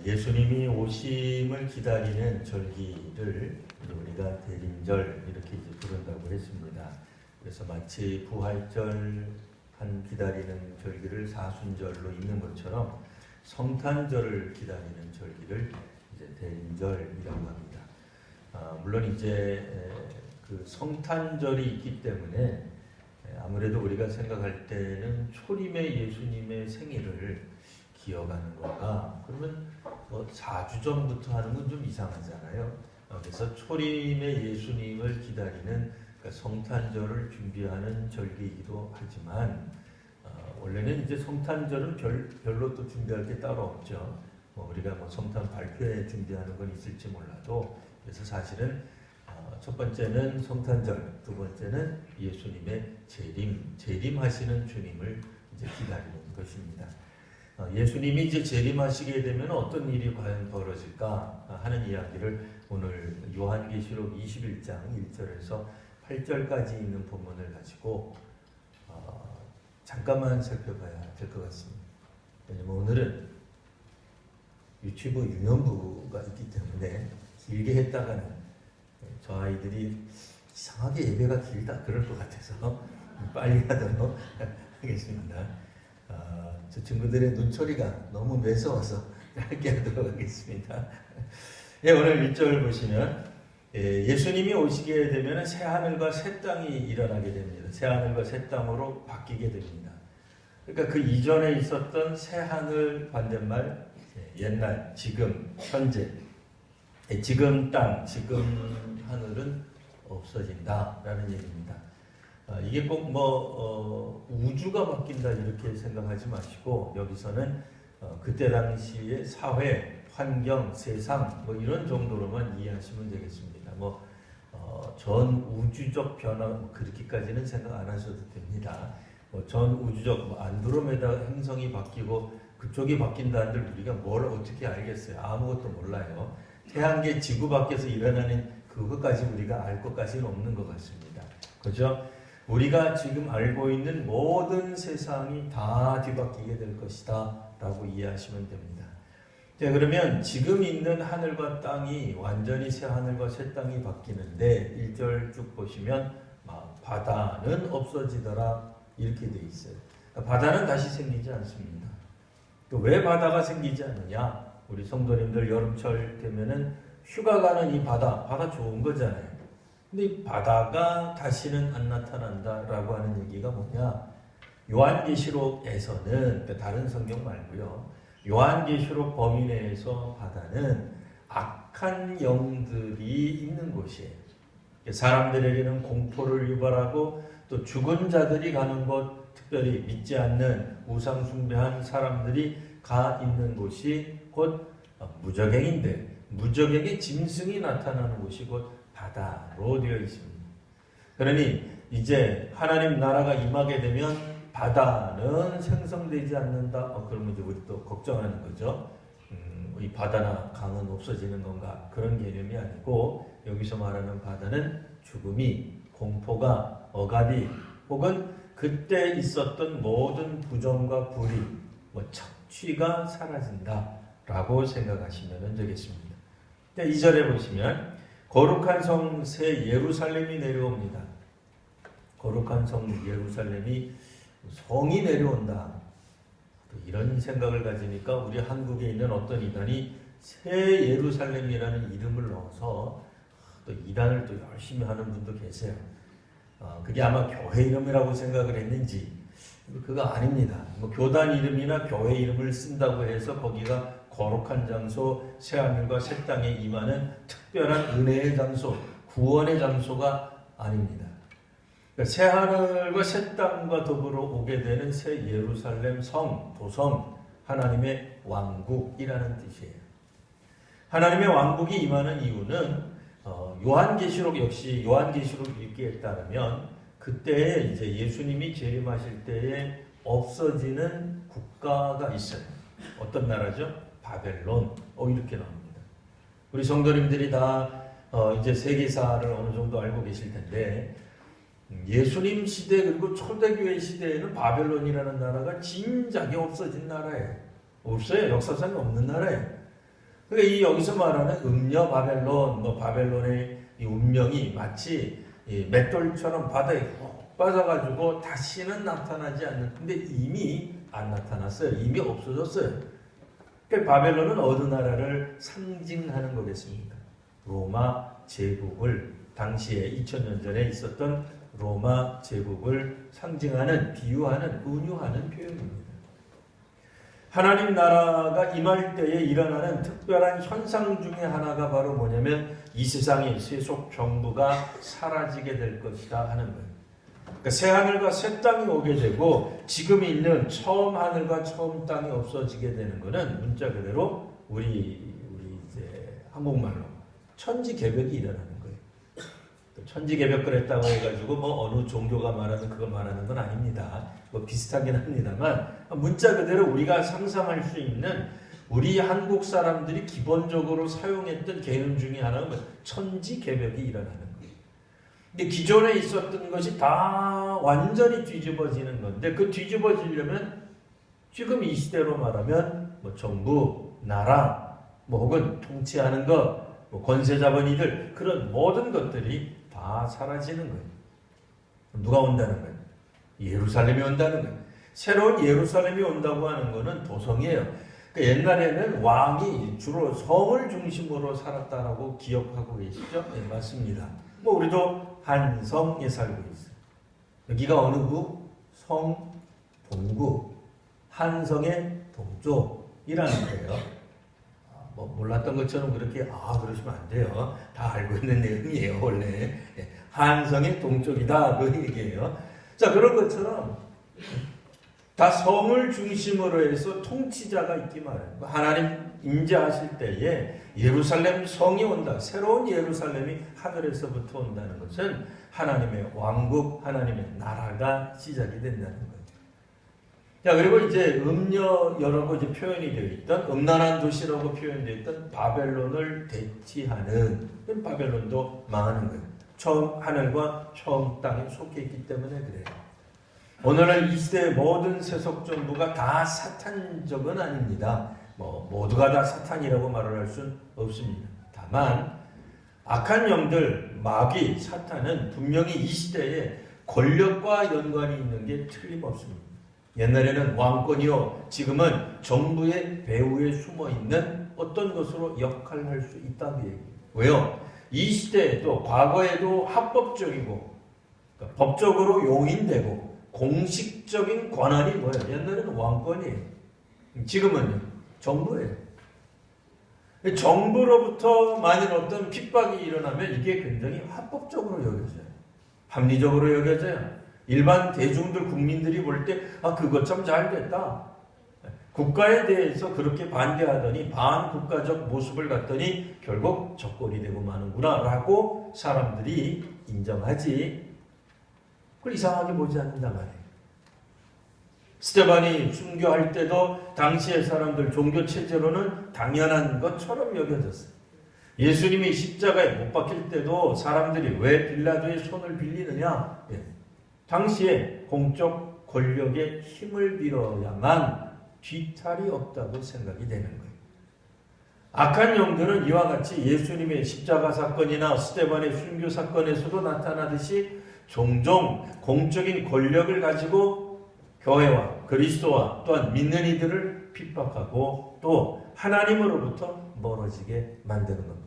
예수님이 오심을 기다리는 절기를 우리가 대림절 이렇게 이제 부른다고 했습니다. 그래서 마치 부활절 한 기다리는 절기를 사순절로 있는 것처럼 성탄절을 기다리는 절기를 이제 대림절이라고 합니다. 물론 이제 그 성탄절이 있기 때문에 아무래도 우리가 생각할 때는 초림의 예수님의 생일을 기억하는 건가? 그러면 뭐 4주 전부터 하는 건 좀 이상하잖아요. 그래서 초림의 예수님을 기다리는 그러니까 성탄절을 준비하는 절기이기도 하지만 원래는 이제 성탄절은 별로 또 준비할 게 따로 없죠. 우리가 뭐 성탄 발표회 준비하는 건 있을지 몰라도 그래서 사실은 첫 번째는 성탄절, 두 번째는 예수님의 재림하시는 주님을 이제 기다리는 것입니다. 예수님이 이제 재림하시게 되면 어떤 일이 과연 벌어질까 하는 이야기를 오늘 요한계시록 21장 1절에서 8절까지 있는 본문을 가지고 잠깐만 살펴봐야 될 것 같습니다. 왜냐면 오늘은 유튜브 유년부가 있기 때문에 길게 했다가는 저 아이들이 이상하게 예배가 길다 그럴 것 같아서 빨리 하도록 하겠습니다. 저 친구들의 눈초리가 너무 매서워서 짧게 하도록 하겠습니다. 예, 오늘 1절 보시면 예수님이 오시게 되면 새하늘과 새 땅이 일어나게 됩니다. 새하늘과 새 땅으로 바뀌게 됩니다. 그러니까 그 이전에 있었던 새하늘 반대말 옛날, 지금, 현재 지금 땅, 지금 하늘은 없어진다라는 얘기입니다. 이게 꼭 우주가 바뀐다 이렇게 생각하지 마시고 여기서는 그때 당시의 사회, 환경, 세상 이런 정도로만 이해하시면 되겠습니다. 전 우주적 변화 그렇게까지는 생각 안 하셔도 됩니다. 전 우주적 안드로메다 행성이 바뀌고 그쪽이 바뀐다는데 우리가 뭘 어떻게 알겠어요? 아무것도 몰라요. 태양계 지구 밖에서 일어나는 그것까지 우리가 알 것까지는 없는 것 같습니다. 그죠? 우리가 지금 알고 있는 모든 세상이 다 뒤바뀌게 될 것이다 라고 이해하시면 됩니다. 자, 그러면 지금 있는 하늘과 땅이 완전히 새 하늘과 새 땅이 바뀌는데 1절 쭉 보시면 바다는 없어지더라 이렇게 돼 있어요. 바다는 다시 생기지 않습니다. 왜 바다가 생기지 않느냐? 우리 성도님들 여름철 되면은 휴가 가는 이 바다 좋은 거잖아요. 근데 이 바다가 다시는 안 나타난다라고 하는 얘기가 뭐냐? 요한계시록에서는 다른 성경 말고요. 요한계시록 범위 내에서 바다는 악한 영들이 있는 곳이에요. 사람들에게는 공포를 유발하고 또 죽은 자들이 가는 곳, 특별히 믿지 않는 우상 숭배한 사람들이 가 있는 곳이 곧 무저갱인데 무저갱의 짐승이 나타나는 곳이 곧 바다로 되어 있습니다. 그러니 이제 하나님 나라가 임하게 되면 바다는 생성되지 않는다. 그러면 이제 우리 또 걱정하는 거죠. 이 바다나 강은 없어지는 건가? 그런 개념이 아니고 여기서 말하는 바다는 죽음이, 공포가, 억압이 혹은 그때 있었던 모든 부정과 불의, 착취가 사라진다라고 생각하시면 되겠습니다. 2절에 보시면 거룩한 성 새 예루살렘이 내려옵니다. 거룩한 성 예루살렘이 성이 내려온다. 이런 생각을 가지니까 우리 한국에 있는 어떤 이단이 새 예루살렘이라는 이름을 넣어서 또 이단을 또 열심히 하는 분도 계세요. 그게 아마 교회 이름이라고 생각을 했는지 그거 아닙니다. 교단 이름이나 교회 이름을 쓴다고 해서 거기가 거룩한 장소, 새하늘과 새 땅에 임하는 특별한 은혜의 장소, 구원의 장소가 아닙니다. 새하늘과 새 땅과 더불어 오게 되는 새 예루살렘 성, 도성, 하나님의 왕국이라는 뜻이에요. 하나님의 왕국이 임하는 이유는 요한계시록 역시 요한계시록 읽기에 따르면 그때에 이제 예수님이 재림하실 때에 없어지는 국가가 있어요. 어떤 나라죠? 바벨론. 이렇게 나옵니다. 우리 성도님들이 다 이제 세계사를 어느 정도 알고 계실 텐데 예수님 시대 그리고 초대교회 시대에는 바벨론이라는 나라가 진작에 없어진 나라예요. 없어요. 역사상에 없는 나라예요. 그러니까 이 여기서 말하는 음녀 바벨론, 뭐 바벨론의 이 운명이 마치 이 맷돌처럼 바다에 꼭 빠져가지고 다시는 나타나지 않는. 근데 이미 안 나타났어요. 이미 없어졌어요. 그러니까 바벨론은 어느 나라를 상징하는 거겠습니까? 로마 제국을, 당시에 2000년 전에 있었던 로마 제국을 상징하는, 비유하는, 은유하는 표현입니다. 하나님 나라가 임할 때에 일어나는 특별한 현상 중에 하나가 바로 뭐냐면 이 세상의 세속 정부가 사라지게 될 것이다 하는 거예요. 그러니까 새 하늘과 새 땅이 오게 되고 지금 있는 처음 하늘과 처음 땅이 없어지게 되는 것은 문자 그대로 우리 이제 한국말로 천지개벽이 일어나는 거예요. 천지개벽 그랬다고 해가지고 뭐 어느 종교가 말하는 그걸 말하는 건 아닙니다. 뭐 비슷하긴 합니다만 문자 그대로 우리가 상상할 수 있는 우리 한국 사람들이 기본적으로 사용했던 개념 중에 하나는 천지개벽이 일어나는 거예요. 근데 기존에 있었던 것이 다 완전히 뒤집어지는 건데 그 뒤집어지려면 지금 이 시대로 말하면 뭐 정부, 나라, 뭐 혹은 통치하는 것, 뭐 권세 자본 이들 그런 모든 것들이 다 사라지는 거예요. 누가 온다는 거예요? 예루살렘이 온다는 거예요. 새로운 예루살렘이 온다고 하는 것은 도성이에요. 그러니까 옛날에는 왕이 주로 성을 중심으로 살았다라고 기억하고 계시죠? 네, 맞습니다. 뭐 우리도 한성에 살고 있어요. 여기가 어느 구? 성, 동구, 한성의 동쪽이라는 거예요. 뭐 몰랐던 것처럼 그렇게 그러시면 안 돼요. 다 알고 있는 내용이에요. 원래 한성의 동쪽이다 그 얘기예요. 자, 그런 것처럼 다 성을 중심으로 해서 통치자가 있기 마련. 하나님 임재하실 때에 예루살렘 성이 온다. 새로운 예루살렘이 하늘에서부터 온다는 것은 하나님의 왕국, 하나님의 나라가 시작이 된다는 거예요. 자, 그리고 이제 음녀여라고 이제 표현이 되어 있던 음란한 도시라고 표현되어 있던 바벨론을 대치하는 바벨론도 망하는 거예요. 처음 하늘과 처음 땅에 속해 있기 때문에 그래요. 오늘날 이 시대의 모든 세속 정부가 다 사탄적은 아닙니다. 뭐 모두가 다 사탄이라고 말을 할 수는 없습니다. 다만 악한 영들, 마귀, 사탄은 분명히 이 시대에 권력과 연관이 있는 게 틀림없습니다. 옛날에는 왕권이요, 지금은 정부의 배후에 숨어있는 어떤 것으로 역할을 할 수 있다는 얘기예요. 왜요? 이 시대에도 과거에도 합법적이고 그러니까 법적으로 용인되고 공식적인 권한이 뭐예요? 옛날에는 왕권이에요. 지금은요, 정부예요. 정부로부터 만일 어떤 핍박이 일어나면 이게 굉장히 합법적으로 여겨져요. 합리적으로 여겨져요. 일반 대중들, 국민들이 볼 때 그거 참 잘 됐다. 국가에 대해서 그렇게 반대하더니 반국가적 모습을 갖더니 결국 적골이 되고 마는구나 라고 사람들이 인정하지. 그걸 이상하게 보지 않는단 말이에요. 스데반이 순교할 때도 당시의 사람들 종교체제로는 당연한 것처럼 여겨졌어요. 예수님이 십자가에 못 박힐 때도 사람들이 왜 빌라도의 손을 빌리느냐? 당시에 공적 권력의 힘을 빌어야만 뒤탈이 없다고 생각이 되는 거예요. 악한 영들은 이와 같이 예수님의 십자가 사건이나 스데반의 순교 사건에서도 나타나듯이 종종 공적인 권력을 가지고 교회와 그리스도와 또한 믿는 이들을 핍박하고 또 하나님으로부터 멀어지게 만드는 겁니다.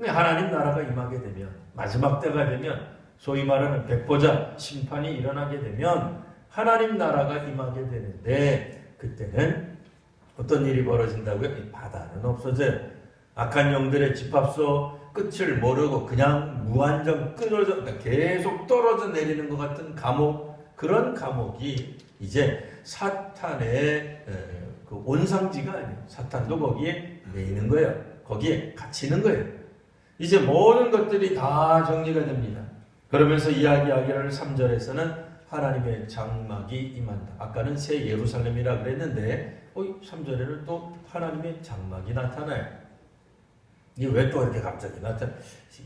하나님 나라가 임하게 되면, 마지막 때가 되면, 소위 말하는 백보자 심판이 일어나게 되면 하나님 나라가 임하게 되는데 그때는 어떤 일이 벌어진다고요? 이 바다는 없어져요. 악한 영들의 집합소 끝을 모르고 그냥 무한정 끊어져, 그러니까 계속 떨어져 내리는 것 같은 감옥, 그런 감옥이 이제 사탄의 그 온상지가 아니에요. 사탄도 거기에 매이는 거예요. 거기에 갇히는 거예요. 이제 모든 것들이 다 정리가 됩니다. 그러면서 이야기하기를 3절에서는 하나님의 장막이 임한다. 아까는 새 예루살렘이라 그랬는데 3절에는 또 하나님의 장막이 나타나요. 이게 왜 또 이렇게 갑자기 나타나요?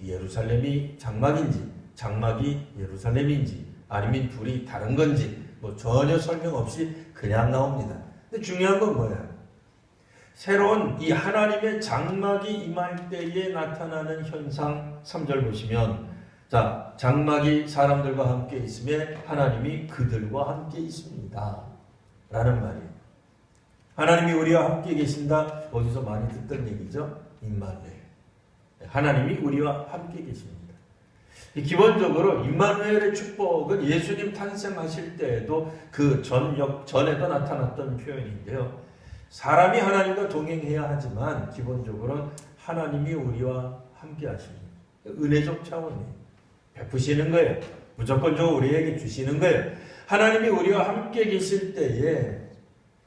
예루살렘이 장막인지 장막이 예루살렘인지 아니면 둘이 다른 건지 뭐 전혀 설명 없이 그냥 나옵니다. 근데 중요한 건 뭐예요? 새로운 이 하나님의 장막이 임할 때에 나타나는 현상 3절 보시면 자, 장막이 사람들과 함께 있음에 하나님이 그들과 함께 있습니다. 라는 말이에요. 하나님이 우리와 함께 계신다. 어디서 많이 듣던 얘기죠? 임마누엘. 하나님이 우리와 함께 계십니다. 기본적으로 임마누엘의 축복은 예수님 탄생하실 때에도 그 전에도 나타났던 표현인데요. 사람이 하나님과 동행해야 하지만 기본적으로 하나님이 우리와 함께 하십니다. 은혜적 차원이에요. 베푸시는 거예요. 무조건적으로 우리에게 주시는 거예요. 하나님이 우리와 함께 계실 때에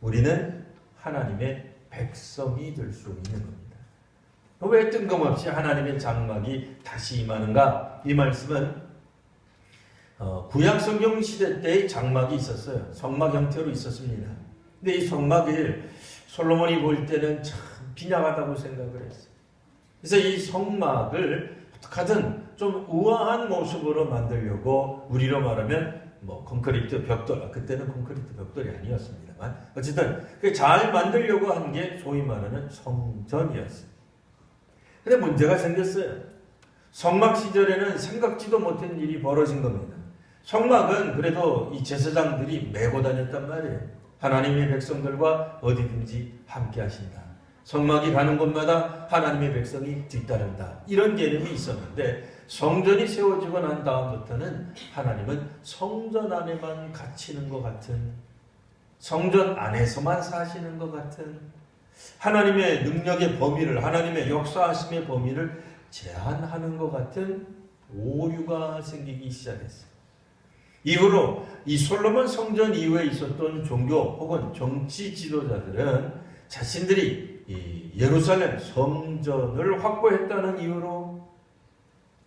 우리는 하나님의 백성이 될 수 있는 겁니다. 왜 뜬금없이 하나님의 장막이 다시 임하는가? 이 말씀은 구약 성경 시대 때의 장막이 있었어요. 성막 형태로 있었습니다. 근데 이 성막을 솔로몬이 볼 때는 참 빈약하다고 생각을 했어요. 그래서 이 성막을 어떻게든 좀 우아한 모습으로 만들려고 우리로 말하면 콘크리트 벽돌, 그때는 콘크리트 벽돌이 아니었습니다만 어쨌든 잘 만들려고 한 게 소위 말하는 성전이었어요. 근데 문제가 생겼어요. 성막 시절에는 생각지도 못한 일이 벌어진 겁니다. 성막은 그래도 이 제사장들이 메고 다녔단 말이에요. 하나님의 백성들과 어디든지 함께 하신다. 성막이 가는 곳마다 하나님의 백성이 뒤따른다. 이런 개념이 있었는데 성전이 세워지고 난 다음부터는 하나님은 성전 안에만 갇히는 것 같은, 성전 안에서만 사시는 것 같은, 하나님의 능력의 범위를, 하나님의 역사하심의 범위를 제한하는 것 같은 오류가 생기기 시작했어요. 이후로 이 솔로몬 성전 이후에 있었던 종교 혹은 정치 지도자들은 자신들이 이 예루살렘 성전을 확보했다는 이유로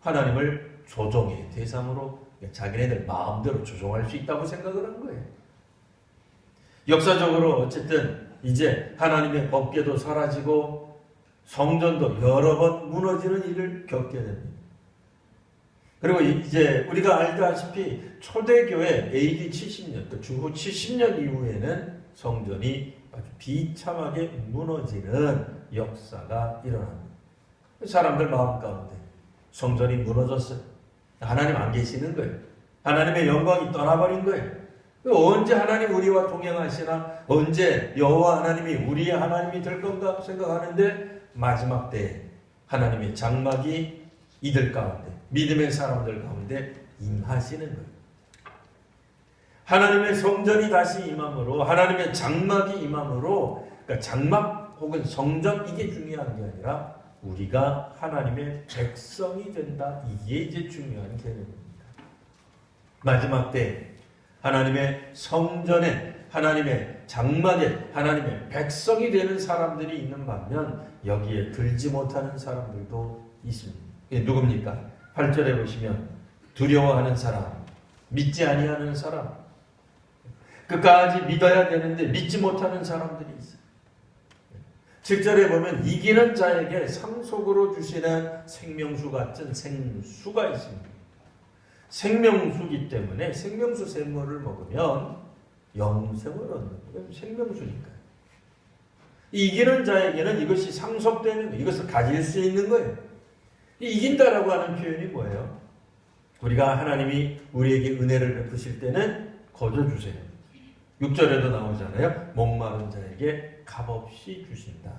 하나님을 조종의 대상으로 자기네들 마음대로 조종할 수 있다고 생각을 한 거예요. 역사적으로 어쨌든 이제 하나님의 법궤도 사라지고 성전도 여러 번 무너지는 일을 겪게 됩니다. 그리고 이제 우리가 알다시피 초대교회 AD 70년, 주후 70년 이후에는 성전이 아주 비참하게 무너지는 역사가 일어납니다. 사람들 마음 가운데 성전이 무너졌어요. 하나님 안 계시는 거예요. 하나님의 영광이 떠나버린 거예요. 언제 하나님 우리와 동행하시나, 언제 여호와 하나님이 우리의 하나님이 될 건가 생각하는데 마지막 때에 하나님의 장막이 이들 가운데, 믿음의 사람들 가운데 임하시는 거예요. 하나님의 성전이 다시 임함으로, 하나님의 장막이 임함으로, 그러니까 장막 혹은 성전 이게 중요한 게 아니라 우리가 하나님의 백성이 된다. 이게 이제 중요한 개념입니다. 마지막 때 하나님의 성전에, 하나님의 장막에 하나님의 백성이 되는 사람들이 있는 반면 여기에 들지 못하는 사람들도 있습니다. 이게 누굽니까? 8절에 보시면 두려워하는 사람, 믿지 아니하는 사람, 끝까지 믿어야 되는데 믿지 못하는 사람들이 있어요. 7절에 보면 이기는 자에게 상속으로 주시는 생명수 같은 생수가 있습니다. 생명수기 때문에 생명수 샘물을 먹으면 영생을 얻는 거예요. 생명수니까요. 이기는 자에게는 이것이 상속되는 거예요. 이것을 가질 수 있는 거예요. 이긴다라고 하는 표현이 뭐예요? 우리가 하나님이 우리에게 은혜를 베푸실 때는 거저 주세요. 6절에도 나오잖아요. 목마른 자에게 값없이 주신다.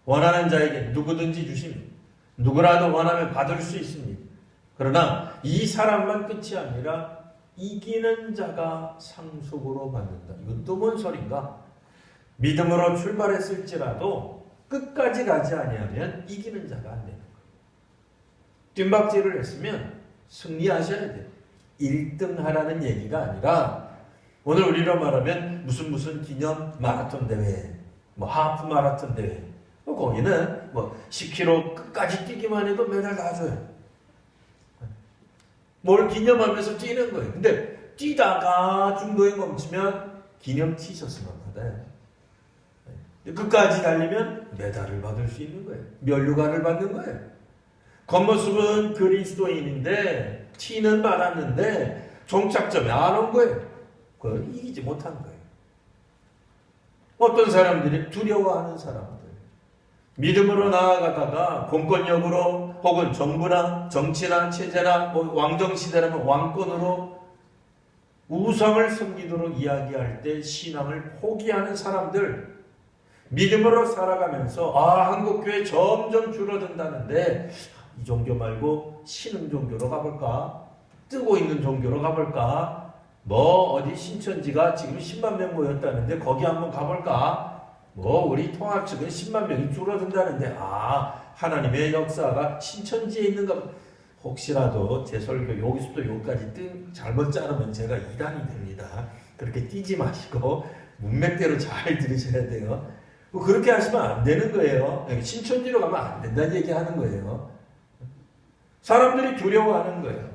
원하는 자에게 누구든지 주십니다. 누구라도 원하면 받을 수 있습니다. 그러나 이 사람만 끝이 아니라 이기는 자가 상속으로 받는다. 이건 또 뭔 소린가? 믿음으로 출발했을지라도 끝까지 가지 아니하면 이기는 자가 안 되는 거예요. 뜀박질을 했으면 승리하셔야 돼요. 1등 하라는 얘기가 아니라 오늘 우리로 말하면 무슨 기념 마라톤 대회, 하프 마라톤 대회, 거기는 10km 끝까지 뛰기만 해도 메달 다 줘요. 뭘 기념하면서 뛰는 거예요. 근데 뛰다가 중도에 멈추면 기념 티셔츠만 받아요. 끝까지 달리면 메달을 받을 수 있는 거예요. 면류관을 받는 거예요. 겉모습은 그리스도인인데 티는 받았는데 종착점에 안 온 거예요. 그걸 이기지 못한 거예요. 어떤 사람들이 두려워하는 사람들. 믿음으로 나아가다가 공권력으로 혹은 정부나 정치나 체제나 왕정시대라면 왕권으로 우상을 섬기도록 이야기할 때 신앙을 포기하는 사람들, 믿음으로 살아가면서 한국교회 점점 줄어든다는데 이 종교 말고 신흥 종교로 가볼까? 뜨고 있는 종교로 가볼까? 어디 신천지가 지금 10만 명 모였다는데 거기 한번 가볼까? 우리 통합 측은 10만 명이 줄어든다는데 하나님의 역사가 신천지에 있는가? 혹시라도 제 설교 여기서부터 여기까지 잘못 자르면 제가 이단이 됩니다. 그렇게 뛰지 마시고 문맥대로 잘 들으셔야 돼요. 그렇게 하시면 안 되는 거예요. 신천지로 가면 안 된다는 얘기 하는 거예요. 사람들이 두려워하는 거예요.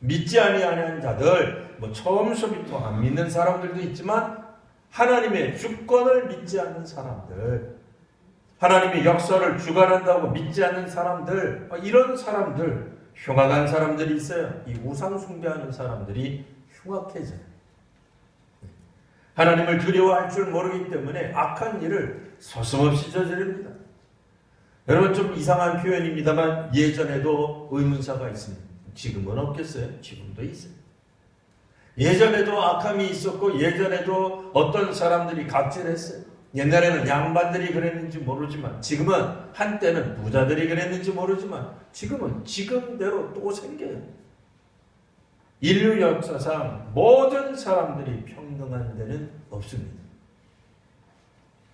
믿지 아니하는 자들, 처음서부터 안 믿는 사람들도 있지만 하나님의 주권을 믿지 않는 사람들, 하나님의 역사를 주관한다고 믿지 않는 사람들, 이런 사람들, 흉악한 사람들이 있어요. 이 우상 숭배하는 사람들이 흉악해져요. 하나님을 두려워할 줄 모르기 때문에 악한 일을 서슴없이 저지릅니다. 여러분, 좀 이상한 표현입니다만 예전에도 의문사가 있습니다. 지금은 없겠어요? 지금도 있어요. 예전에도 악함이 있었고 예전에도 어떤 사람들이 갑질했어요. 옛날에는 양반들이 그랬는지 모르지만 지금은, 한때는 부자들이 그랬는지 모르지만 지금은 지금대로 또 생겨요. 인류 역사상 모든 사람들이 평등한 데는 없습니다.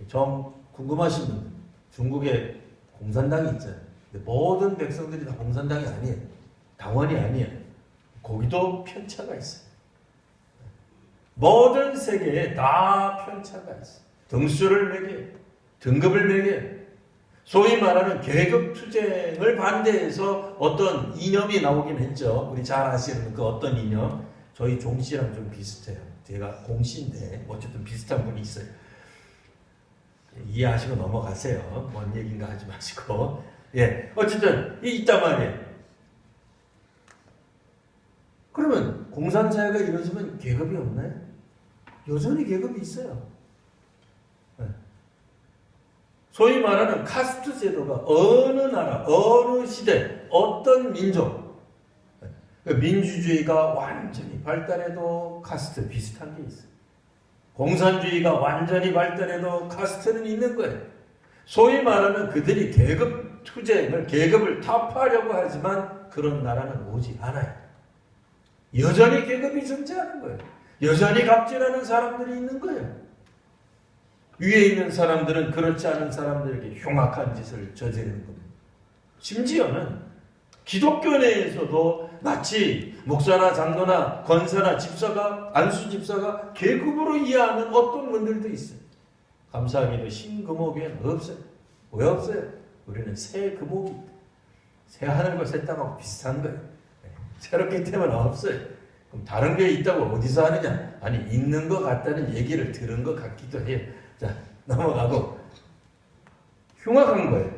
좀 궁금하신 분들, 중국에 공산당이 있잖아요. 근데 모든 백성들이 다 공산당이 아니에요. 당원이 아니에요. 거기도 편차가 있어요. 모든 세계에 다 편차가 있어요. 등수를 매겨요. 등급을 매겨요. 소위 말하는 계급투쟁을 반대해서 어떤 이념이 나오긴 했죠. 우리 잘 아시는 그 어떤 이념. 저희 종씨랑 좀 비슷해요. 제가 공씨인데 어쨌든 비슷한 분이 있어요. 이해하시고 넘어가세요. 뭔 얘기인가 하지 마시고. 어쨌든 있단 말이에요. 그러면 공산사회가 이루어지면 계급이 없나요? 여전히 계급이 있어요. 소위 말하는 카스트 제도가 어느 나라, 어느 시대, 어떤 민족, 민주주의가 완전히 발달해도 카스트 비슷한 게 있어요. 공산주의가 완전히 발달해도 카스트는 있는 거예요. 소위 말하는 그들이 계급 투쟁을, 계급을 타파하려고 하지만 그런 나라는 오지 않아요. 여전히 계급이 존재하는 거예요. 여전히 갑질하는 사람들이 있는 거예요. 위에 있는 사람들은 그렇지 않은 사람들에게 흉악한 짓을 저지르는 겁니다. 심지어는 기독교 내에서도 마치 목사나 장로나 권사나 집사가, 안수 집사가 계급으로 이해하는 어떤 분들도 있어요. 감사하게도 신금옥에는 없어요. 왜 없어요? 우리는 새 금옥이 있다. 새 하늘과 새 땅하고 비슷한 거예요. 새롭기 때문에 없어요. 그럼 다른 게 있다고 어디서 하느냐? 아니, 있는 것 같다는 얘기를 들은 것 같기도 해요. 자, 넘어가고. 흉악한 거예요.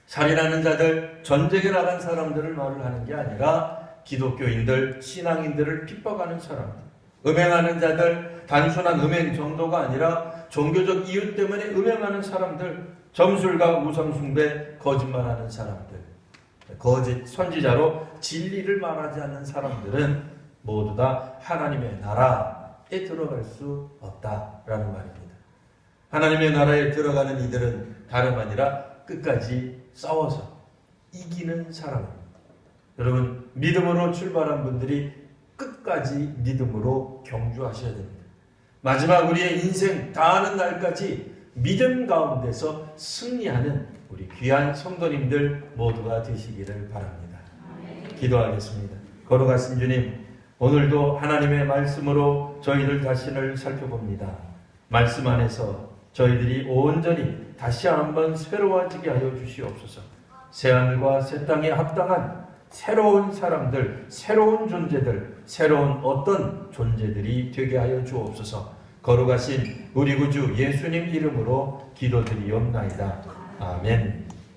살인하는 자들, 전쟁에 나간 사람들을 말을 하는 게 아니라 기독교인들, 신앙인들을 핍박하는 사람들, 음행하는 자들, 단순한 음행 정도가 아니라 종교적 이유 때문에 음행하는 사람들, 점술과 우상숭배, 거짓말하는 사람들, 거짓 선지자로 진리를 말하지 않는 사람들은 모두 다 하나님의 나라에 들어갈 수 없다라는 말입니다. 하나님의 나라에 들어가는 이들은 다름 아니라 끝까지 싸워서 이기는 사람입니다. 여러분, 믿음으로 출발한 분들이 끝까지 믿음으로 경주하셔야 됩니다. 마지막 우리의 인생 다하는 날까지 믿음 가운데서 승리하는 우리 귀한 성도님들 모두가 되시기를 바랍니다. 기도하겠습니다. 거룩하신 주님, 오늘도 하나님의 말씀으로 저희들 자신을 살펴봅니다. 말씀 안에서 저희들이 온전히 다시 한번 새로워지게 하여 주시옵소서. 새하늘과 새 땅에 합당한 새로운 사람들, 새로운 존재들, 새로운 어떤 존재들이 되게 하여 주옵소서. 거룩하신 우리 구주 예수님 이름으로 기도드리옵나이다. 아멘.